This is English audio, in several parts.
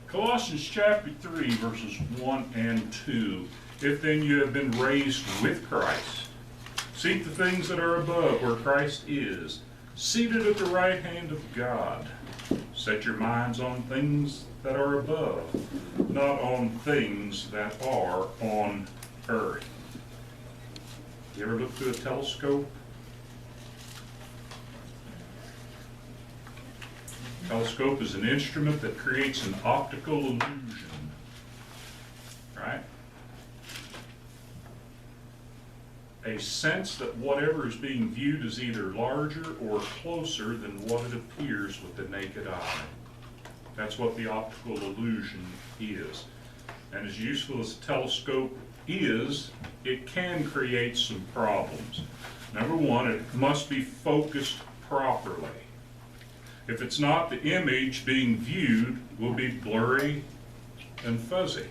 Colossians chapter 3, verses 1 and 2. If then you have been raised with Christ, seek the things that are above, where Christ is, seated at the right hand of God. Set your minds on things that are above, not on things that are on earth. You ever look through a telescope? Telescope is an instrument that creates an optical illusion, right? A sense that whatever is being viewed is either larger or closer than what it appears with the naked eye. That's what the optical illusion is. And as useful as a telescope is, it can create some problems. Number one, it must be focused properly. If it's not, the image being viewed will be blurry and fuzzy.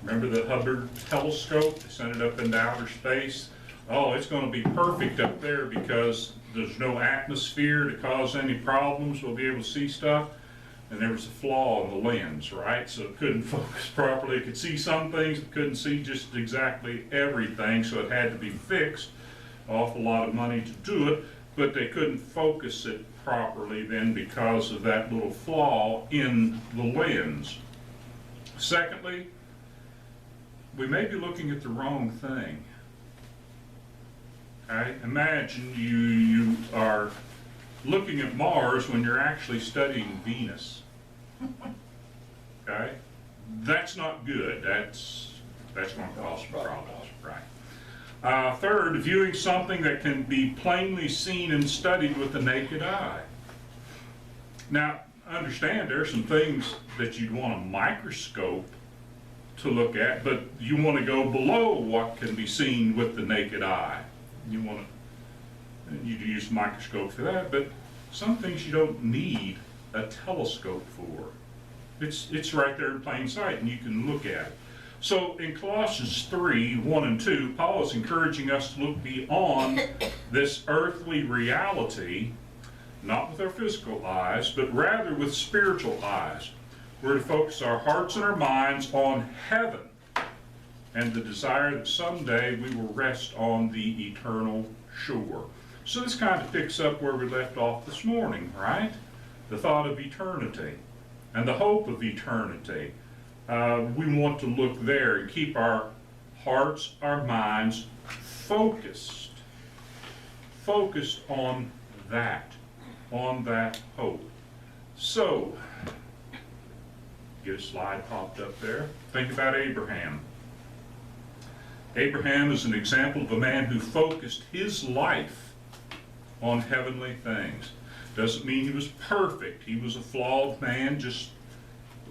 Remember the Hubble telescope? They sent it up into outer space. Oh, it's going to be perfect up there because there's no atmosphere to cause any problems. We'll be able to see stuff. And there was a flaw in the lens, right? So it couldn't focus properly. It could see some things, it couldn't see just exactly everything, so it had to be fixed. An awful lot of money to do it, but they couldn't focus it properly then because of that little flaw in the lens. Secondly, we may be looking at the wrong thing. Okay? Imagine you are looking at Mars when you're actually studying Venus. Okay? That's not good. That's going to cause some problems, right? Third, viewing something that can be plainly seen and studied with the naked eye. Now, understand there are some things that you'd want a microscope to look at, but you want to go below what can be seen with the naked eye. You use a microscope for that, but some things you don't need a telescope for. It's right there in plain sight, and you can look at it. So in Colossians 3, 1 and 2, Paul is encouraging us to look beyond this earthly reality, not with our physical eyes, but rather with spiritual eyes. We're to focus our hearts and our minds on heaven and the desire that someday we will rest on the eternal shore. So this kind of picks up where we left off this morning, right? The thought of eternity and the hope of eternity. We want to look there and keep our hearts, our minds focused on that hope. So, get a slide popped up there. Think about Abraham. Abraham is an example of a man who focused his life on heavenly things. Doesn't mean he was perfect. He was a flawed man, just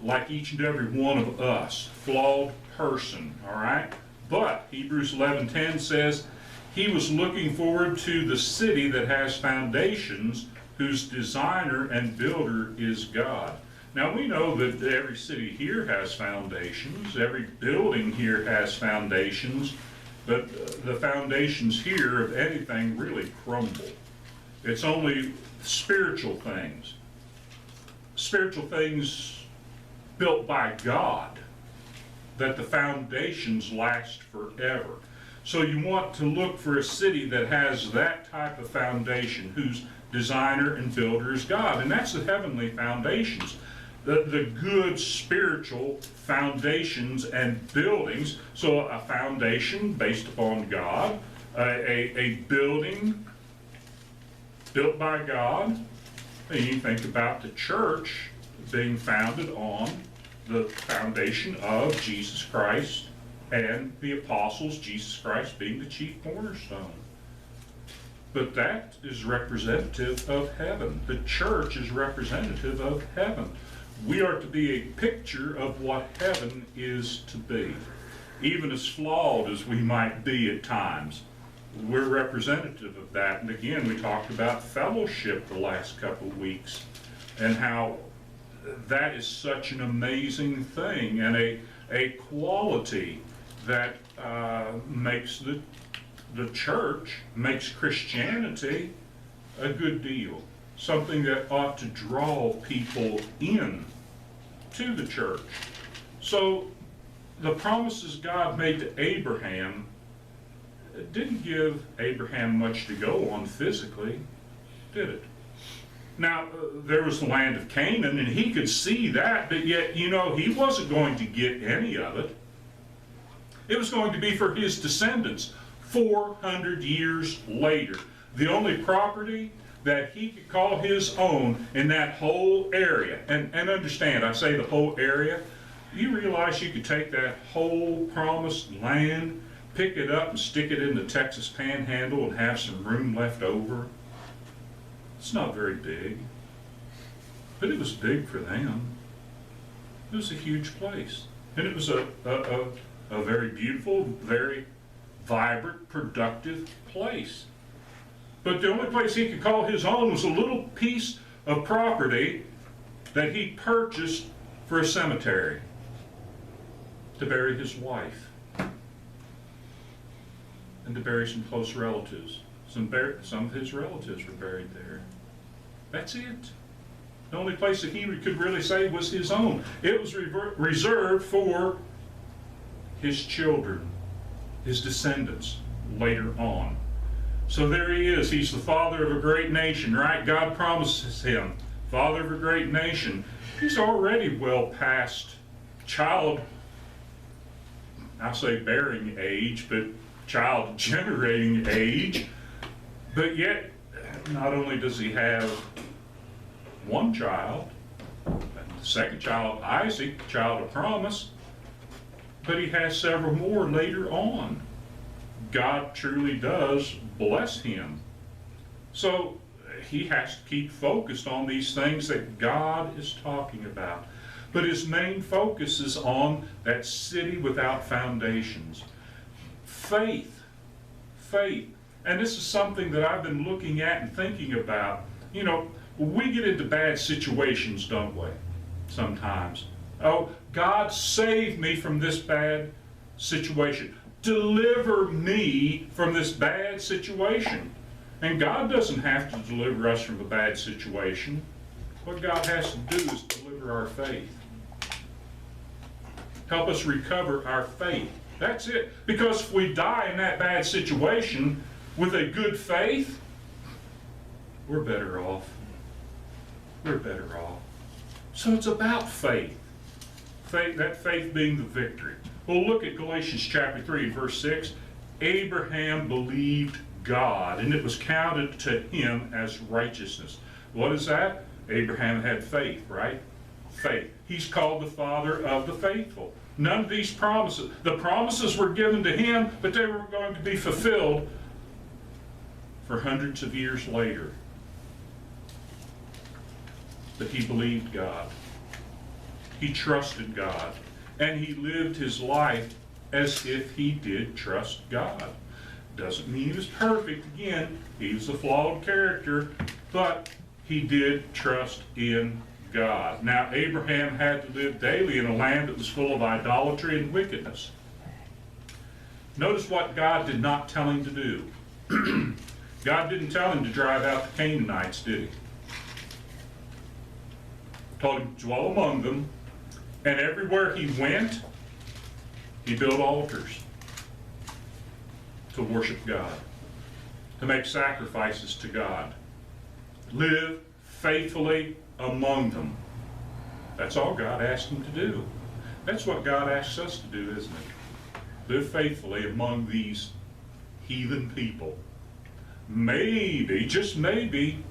like each and every one of us. Flawed person, all right? But Hebrews 11:10 says he was looking forward to the city that has foundations, whose designer and builder is God. Now we know that every city here has foundations, every building here has foundations, but the foundations here of anything really crumble. It's only spiritual things built by God, that the foundations last forever. So you want to look for a city that has that type of foundation, whose designer and builder is God, and that's the heavenly foundations. The good spiritual foundations and buildings. So a foundation based upon God, a building built by God. And you think about the church being founded on the foundation of Jesus Christ and the apostles, Jesus Christ being the chief cornerstone. But that is representative of heaven. The church is representative of heaven. We are to be a picture of what heaven is to be. Even as flawed as we might be at times, we're representative of that. And again, we talked about fellowship the last couple of weeks and how that is such an amazing thing and a quality that makes the church, makes Christianity a good deal. Something that ought to draw people in to the church. So the promises God made to Abraham didn't give Abraham much to go on physically, did it? Now, there was the land of Canaan, and he could see that, but yet, he wasn't going to get any of it. It was going to be for his descendants 400 years later. The only property that he could call his own in that whole area, and understand, I say the whole area, you realize you could take that whole promised land, pick it up and stick it in the Texas Panhandle and have some room left over? It's not very big, but it was big for them. It was a huge place, and it was a very beautiful, very vibrant, productive place. But the only place he could call his own was a little piece of property that he purchased for a cemetery to bury his wife and to bury some close relatives. Some of his relatives were buried there. That's it. The only place that he could really say was his own. It was reserved for his children, his descendants, later on. So there he is. He's the father of a great nation, right? God promises him, father of a great nation. He's already well past child, I'll say bearing age, but child generating age. But yet, not only does he have one child, the second child, Isaac, child of promise, but he has several more later on. God truly does bless him. So he has to keep focused on these things that God is talking about. But his main focus is on that city without foundations. Faith. Faith. And this is something that I've been looking at and thinking about. We get into bad situations, don't we? Sometimes. Oh, God, save me from this bad situation. Deliver me from this bad situation. And God doesn't have to deliver us from a bad situation. What God has to do is deliver our faith. Help us recover our faith. That's it. Because if we die in that bad situation with a good faith, we're better off. We're better off. So it's about faith. Faith, that faith being the victory. Well, look at Galatians chapter 3 and verse 6. Abraham believed God, and it was counted to him as righteousness. What is that? Abraham had faith, right? Faith. He's called the father of the faithful. None of these promises, the promises were given to him, but they were going to be fulfilled for hundreds of years later. But he believed God. He trusted God. And he lived his life as if he did trust God. Doesn't mean he was perfect. Again, he was a flawed character, but he did trust in God. Now, Abraham had to live daily in a land that was full of idolatry and wickedness. Notice what God did not tell him to do. God didn't tell him to drive out the Canaanites, did he? Told him to dwell among them, and everywhere he went, he built altars to worship God, to make sacrifices to God. Live faithfully among them. That's all God asked him to do. That's what God asks us to do, isn't it? Live faithfully among these heathen people. Maybe, just maybe,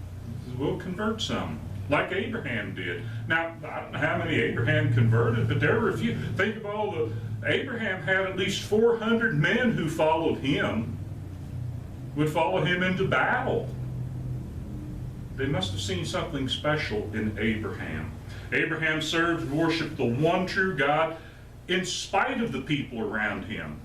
we'll convert some, like Abraham did. Now, I don't know how many Abraham converted, but there were a few. Think of all the, Abraham had at least 400 men who followed him, would follow him into battle. They must have seen something special in Abraham. Abraham served and worshiped the one true God in spite of the people around him.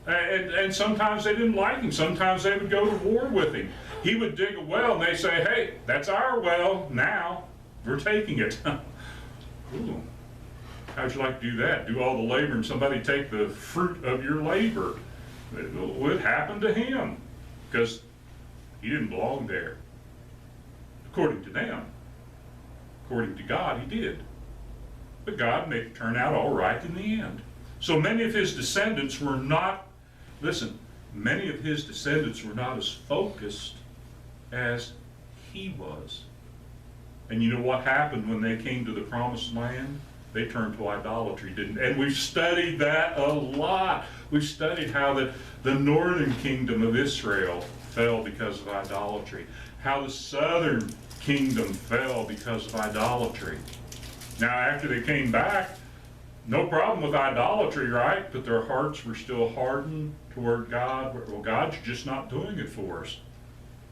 And sometimes they didn't like him. Sometimes they would go to war with him. He would dig a well and they say, hey, that's our well now. We're taking it. Ooh, how'd you like to do that? Do all the labor and somebody take the fruit of your labor. It happened to him because he didn't belong there. According to them. According to God, he did. But God made it turn out all right in the end. So many of his descendants were not, listen, many of his descendants were not as focused as he was. And you know what happened when they came to the promised land? They turned to idolatry, didn't they? And we've studied that a lot. We've studied how the northern kingdom of Israel fell because of idolatry. How the southern kingdom fell because of idolatry. Now, after they came back, no problem with idolatry, right? But their hearts were still hardened toward God. Well, God, you're just not doing it for us.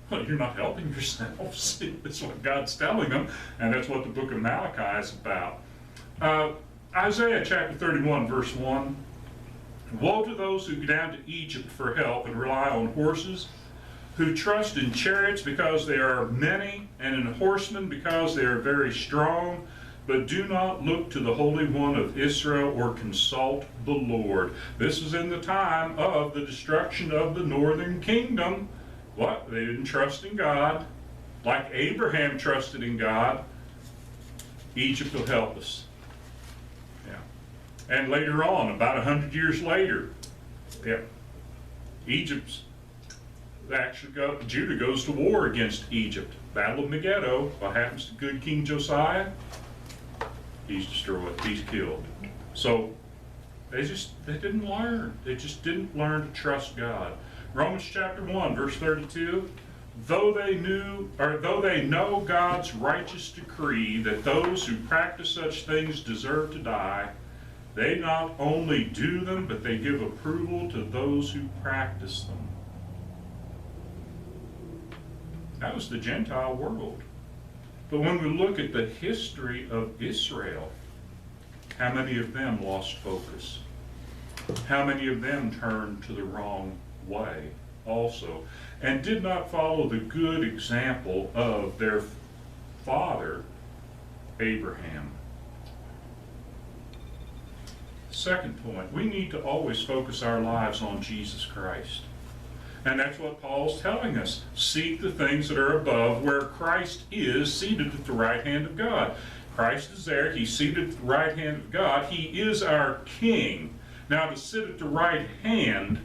Well, you're not helping yourselves. That's what God's telling them, and that's what the book of Malachi is about. Isaiah chapter 31, verse 1. Woe to those who go down to Egypt for help and rely on horses, who trust in chariots because they are many, and in horsemen because they are very strong, but do not look to the Holy One of Israel or consult the Lord. This is in the time of the destruction of the northern kingdom. What? They didn't trust in God. Like Abraham trusted in God, Egypt will help us. Yeah. And later on, about 100 years later, yeah, Judah goes to war against Egypt. Battle of Megiddo. What happens to good King Josiah? He's destroyed. He's killed. So they didn't learn. They just didn't learn to trust God. Romans chapter 1, verse 32. Though they know God's righteous decree that those who practice such things deserve to die, they not only do them, but they give approval to those who practice them. That was the Gentile world. But when we look at the history of Israel, how many of them lost focus? How many of them turned to the wrong way also, and did not follow the good example of their father, Abraham? Second point, we need to always focus our lives on Jesus Christ. And that's what Paul's telling us. Seek the things that are above, where Christ is seated at the right hand of God. Christ is there. He's seated at the right hand of God. He is our King. Now, to sit at the right hand,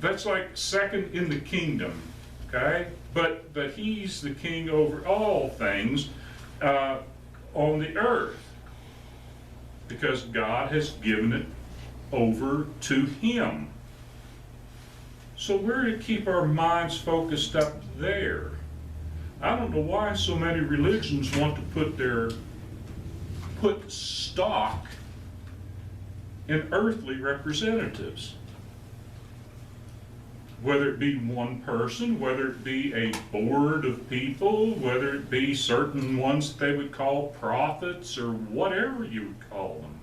that's like second in the kingdom, okay? But he's the king over all things on the earth, because God has given it over to him. So we're to keep our minds focused up there. I don't know why so many religions want to put stock in earthly representatives. Whether it be one person, whether it be a board of people, whether it be certain ones that they would call prophets or whatever you would call them.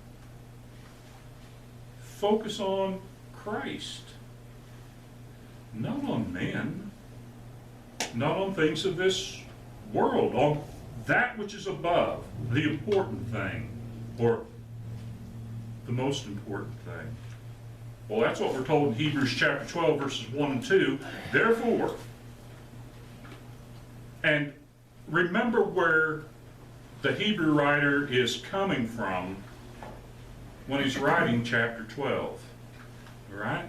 Focus on Christ. Not on men, not on things of this world, on that which is above, the important thing, or the most important thing. Well, that's what we're told in Hebrews chapter 12, verses 1 and 2. Therefore, and remember where the Hebrew writer is coming from when he's writing chapter 12, all right?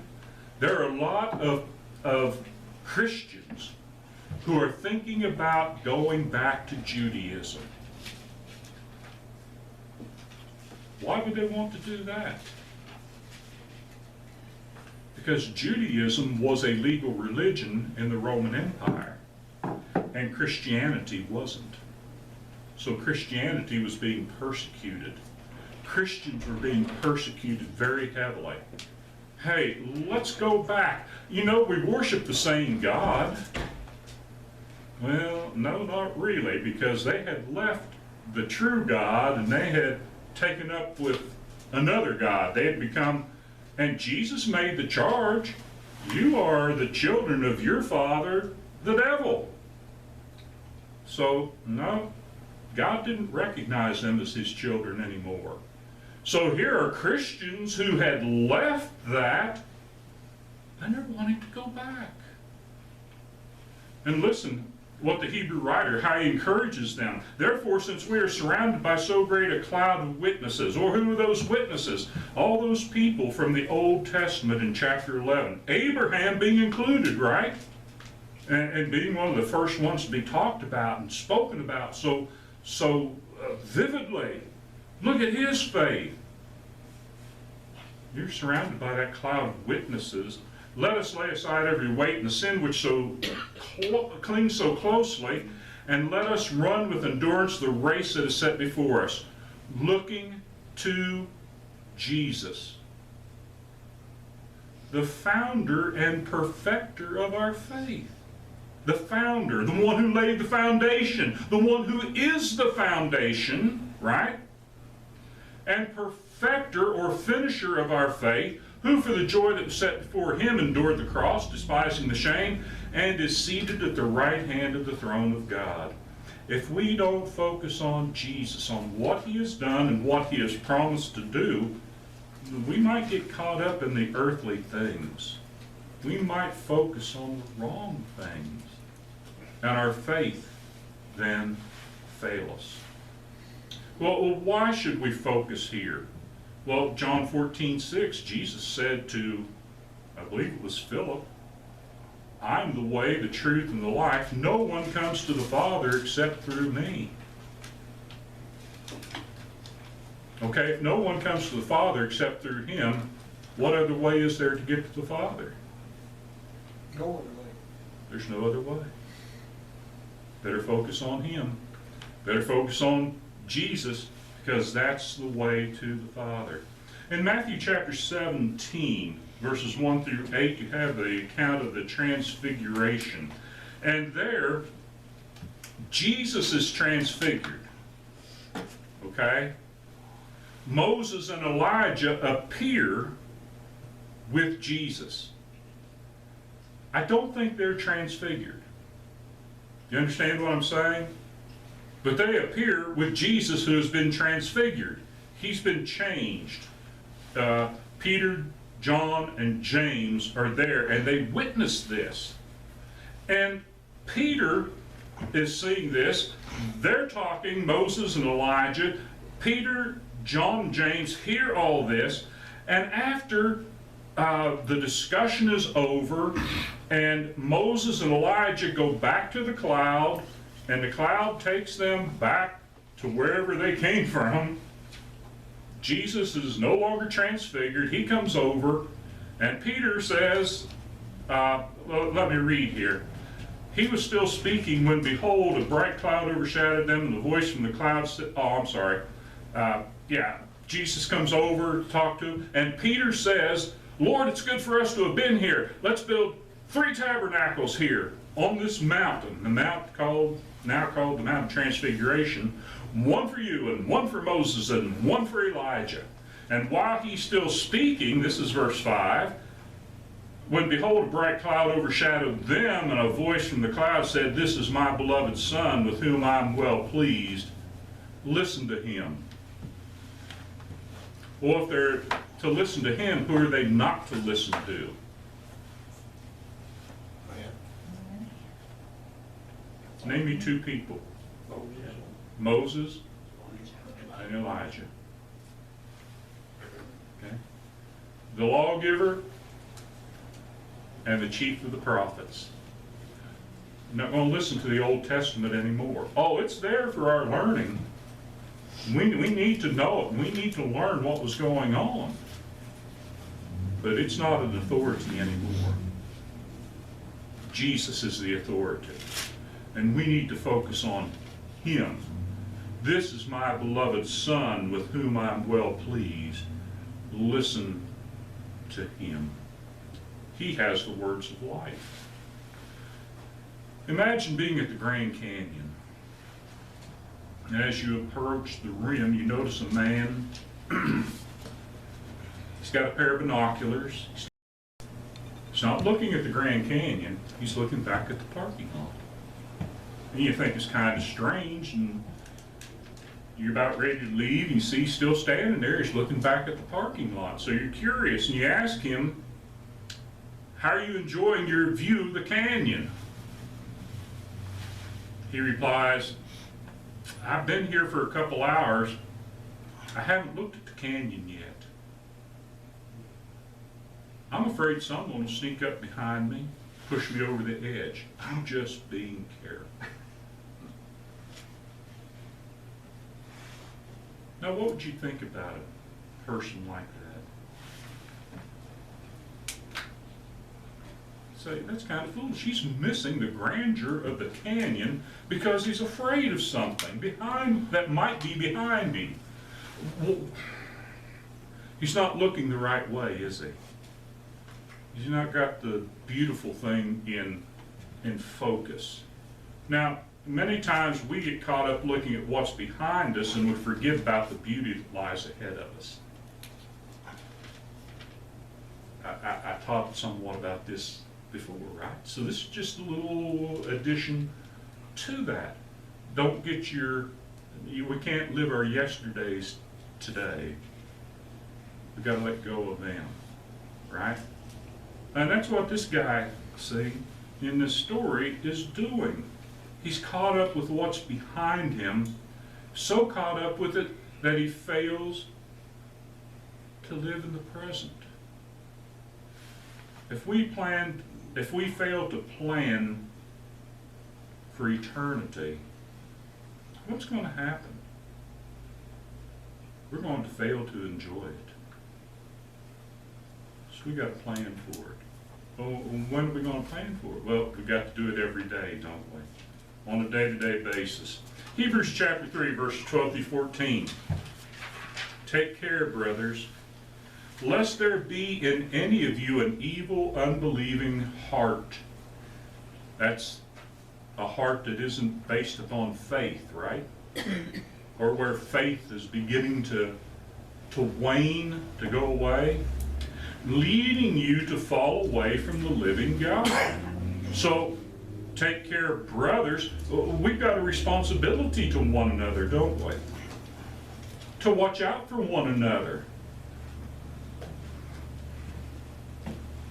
There are a lot of Christians who are thinking about going back to Judaism. Why would they want to do that? Because Judaism was a legal religion in the Roman Empire, and Christianity wasn't. So Christianity was being persecuted. Christians were being persecuted very heavily. Hey, let's go back. You know, we worship the same God. Well, no, not really, because they had left the true God and they had taken up with another God. They had become, and Jesus made the charge, you are the children of your father, the devil. So, no, God didn't recognize them as his children anymore. So here are Christians who had left that, and they're wanting to go back. And listen, what the Hebrew writer, how he encourages them. Therefore, since we are surrounded by so great a cloud of witnesses, or who are those witnesses? All those people from the Old Testament in chapter 11. Abraham being included, right? And being one of the first ones to be talked about and spoken about so vividly. Look at his faith. You're surrounded by that cloud of witnesses. Let us lay aside every weight and the sin which clings so closely, and let us run with endurance the race that is set before us, looking to Jesus, the founder and perfecter of our faith. The founder, the one who laid the foundation, the one who is the foundation, right? And perfecter or finisher of our faith, who for the joy that was set before him endured the cross, despising the shame, and is seated at the right hand of the throne of God. If we don't focus on Jesus, on what he has done and what he has promised to do, we might get caught up in the earthly things. We might focus on the wrong things, and our faith then fail us. Well, why should we focus here? Well, John 14:6, Jesus said to, I believe it was Philip, I'm the way, the truth, and the life. No one comes to the Father except through me. Okay, if no one comes to the Father except through him, what other way is there to get to the Father? No other way. There's no other way. Better focus on him. Better focus on Jesus, because that's the way to the Father. In Matthew chapter 17, verses 1 through 8, you have the account of the transfiguration. And there, Jesus is transfigured. Okay? Moses and Elijah appear with Jesus. I don't think they're transfigured. You understand what I'm saying? But they appear with Jesus, who has been transfigured. He's been changed. Peter, John, and James are there, and they witness this. And Peter is seeing this. They're talking, Moses and Elijah. Peter, John, and James hear all this, and after the discussion is over, and Moses and Elijah go back to the cloud, and the cloud takes them back to wherever they came from. Jesus is no longer transfigured. He comes over, and Peter says, well, let me read here. He was still speaking when, behold, a bright cloud overshadowed them, and the voice from the cloud said, Jesus comes over to talk to him, and Peter says, Lord, it's good for us to have been here. Let's build 3 tabernacles here on this mountain, the mount now called the Mount of Transfiguration, one for you and one for Moses and one for Elijah. And while he's still speaking, this is verse 5, when behold a bright cloud overshadowed them, and a voice from the cloud said, this is my beloved Son, with whom I am well pleased. Listen to him. Well, if they're to listen to him, who are they not to listen to? Name me 2 people. Moses and Elijah. Okay? The lawgiver and the chief of the prophets. I'm not going to listen to the Old Testament anymore. Oh, it's there for our learning. We need to know it. We need to learn what was going on. But it's not an authority anymore. Jesus is the authority. And we need to focus on him. This is my beloved Son, with whom I am well pleased. Listen to him. He has the words of life. Imagine being at the Grand Canyon. And as you approach the rim, you notice a man. He's got a pair of binoculars. He's not looking at the Grand Canyon. He's looking back at the parking lot. And you think it's kind of strange, and you're about ready to leave, and you see he's still standing there. He's looking back at the parking lot. So you're curious, and you ask him, how are you enjoying your view of the canyon? He replies, I've been here for a couple hours. I haven't looked at the canyon yet. I'm afraid someone will sneak up behind me, push me over the edge. I'm just being careful. Now, what would you think about a person like that? Say, that's kind of foolish. He's missing the grandeur of the canyon because he's afraid of something that might be behind him. Well, he's not looking the right way, is he? He's not got the beautiful thing in focus. Now, many times we get caught up looking at what's behind us and we forget about the beauty that lies ahead of us. I taught somewhat about this before, right? So this is just a little addition to that. Don't get we can't live our yesterdays today. We got to let go of them, right? And that's what this guy, see, in this story is doing. He's caught up with what's behind him, so caught up with it that he fails to live in the present. If we fail to plan for eternity, what's going to happen? We're going to fail to enjoy it. So we got to plan for it. Well, when are we going to plan for it? Well, we've got to do it every day, don't we? On a day-to-day basis. Hebrews chapter 3, verses 12 through 14. Take care, brothers, lest there be in any of you an evil, unbelieving heart. That's a heart that isn't based upon faith, right? Or where faith is beginning to wane, to go away, leading you to fall away from the living God. So, take care, brothers. We've got a responsibility to one another, don't we? To watch out for one another.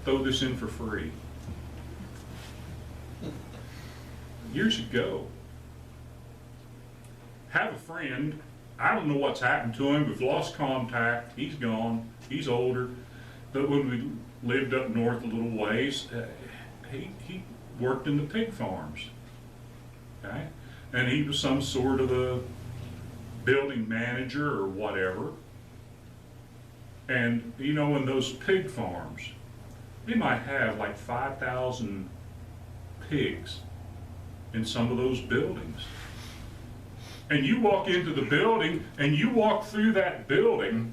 Throw this in for free. Years ago, have a friend, I don't know what's happened to him, we've lost contact, he's gone, he's older, but when we lived up north a little ways, he worked in the pig farms, okay? And he was some sort of a building manager or whatever. And you know, in those pig farms, they might have like 5,000 pigs in some of those buildings. And you walk into the building and you walk through that building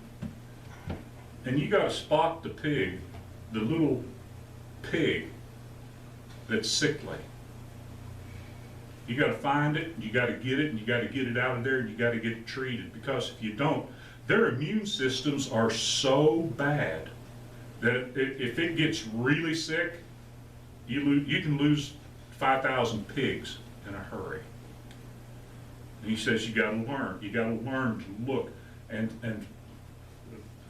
and you got to spot the pig, the little pig that's sickly. You got to find it, you got to get it, and you got to get it out of there, and you got to get it treated. Because if you don't, their immune systems are so bad that if it gets really sick, you can lose 5,000 pigs in a hurry. And he says you got to learn. You got to learn to look and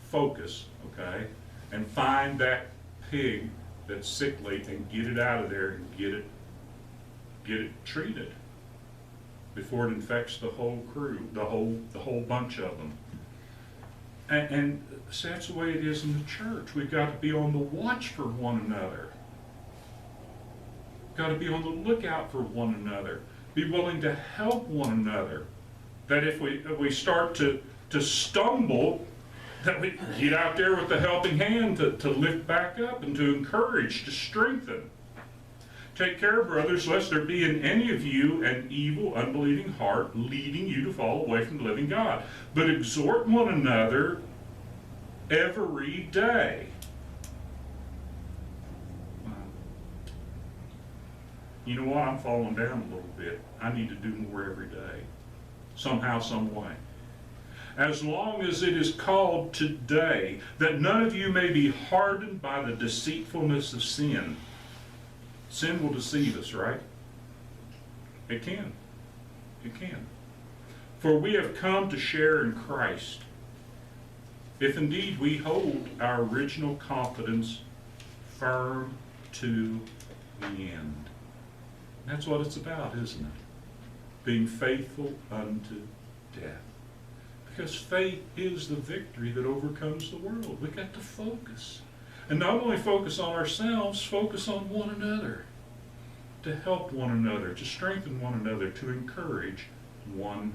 focus, okay, and find that pig that's sickly and get it out of there and get it treated before it infects the whole crew, the whole bunch of them. And so that's the way it is in the church. We've got to be on the watch for one another. Got to be on the lookout for one another. Be willing to help one another. That if we start to stumble, that we get out there with the helping hand to lift back up and to encourage, to strengthen. Take care, brothers, lest there be in any of you an evil, unbelieving heart leading you to fall away from the living God. But exhort one another every day. You know what? I'm falling down a little bit. I need to do more every day. Somehow, some way. As long as it is called today, that none of you may be hardened by the deceitfulness of sin. Sin will deceive us, right? It can. It can. For we have come to share in Christ, if indeed we hold our original confidence firm to the end. That's what it's about, isn't it? being faithful unto death. Because faith is the victory that overcomes the world. We got to focus. And not only focus on ourselves, focus on one another. To help one another, to strengthen one another, to encourage one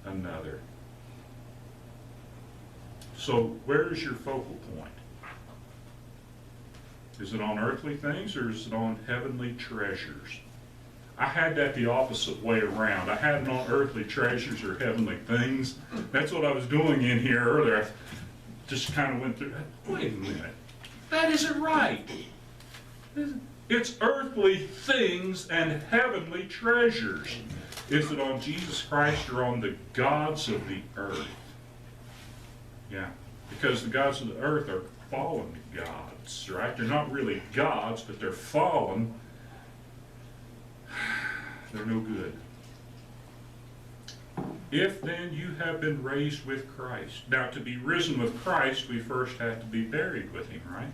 another. So where is your focal point? Is it on earthly things or is it on heavenly treasures? I had that the opposite way around. I had it on earthly treasures or heavenly things. That's what I was doing in here earlier. I just kind of went through, wait a minute, that isn't right. It's earthly things and heavenly treasures. Is it on Jesus Christ or on the gods of the earth? Yeah, because the gods of the earth are fallen gods, right? They're not really gods, but they're fallen. They're no good. If then you have been raised with Christ. Now, to be risen with Christ, we first have to be buried with him, right?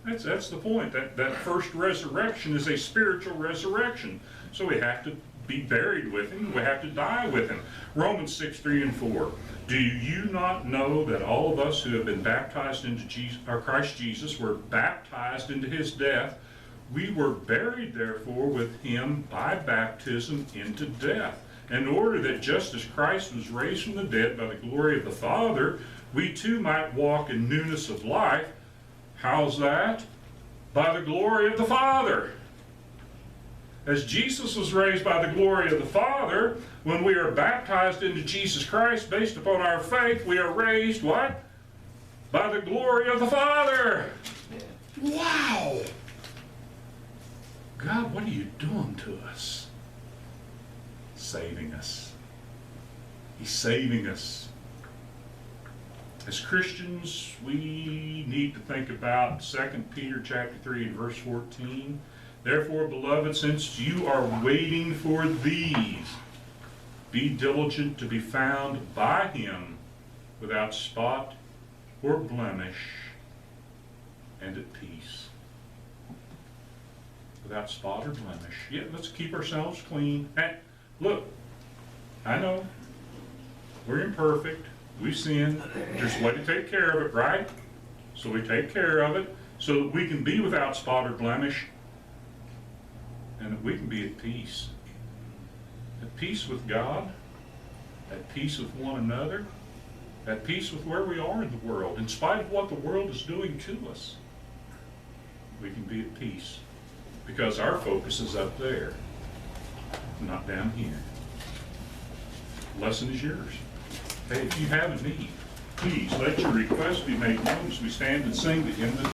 That's the point. That first resurrection is a spiritual resurrection. So we have to be buried with him. We have to die with him. Romans 6:3-4. Do you not know that all of us who have been baptized into Christ Jesus were baptized into his death? We were buried, therefore, with him by baptism into death, in order that just as Christ was raised from the dead by the glory of the Father, we too might walk in newness of life. How's that? By the glory of the Father. As Jesus was raised by the glory of the Father, when we are baptized into Jesus Christ based upon our faith, we are raised, what? By the glory of the Father. Wow! God, what are you doing to us? Saving us. He's saving us. As Christians, we need to think about 2 Peter chapter 3 and verse 14. Therefore, beloved, since you are waiting for these, be diligent to be found by him without spot or blemish and at peace. Without spot or blemish. Yeah, let's keep ourselves clean. Hey, look, I know we're imperfect. We sin. There's a way to take care of it, right? So we take care of it so that we can be without spot or blemish and that we can be at peace. At peace with God, at peace with one another, at peace with where we are in the world. In spite of what the world is doing to us, we can be at peace because our focus is up there, not down here. Lesson is yours. Hey, if you have a need, please let your request be made known as we stand and sing the hymn.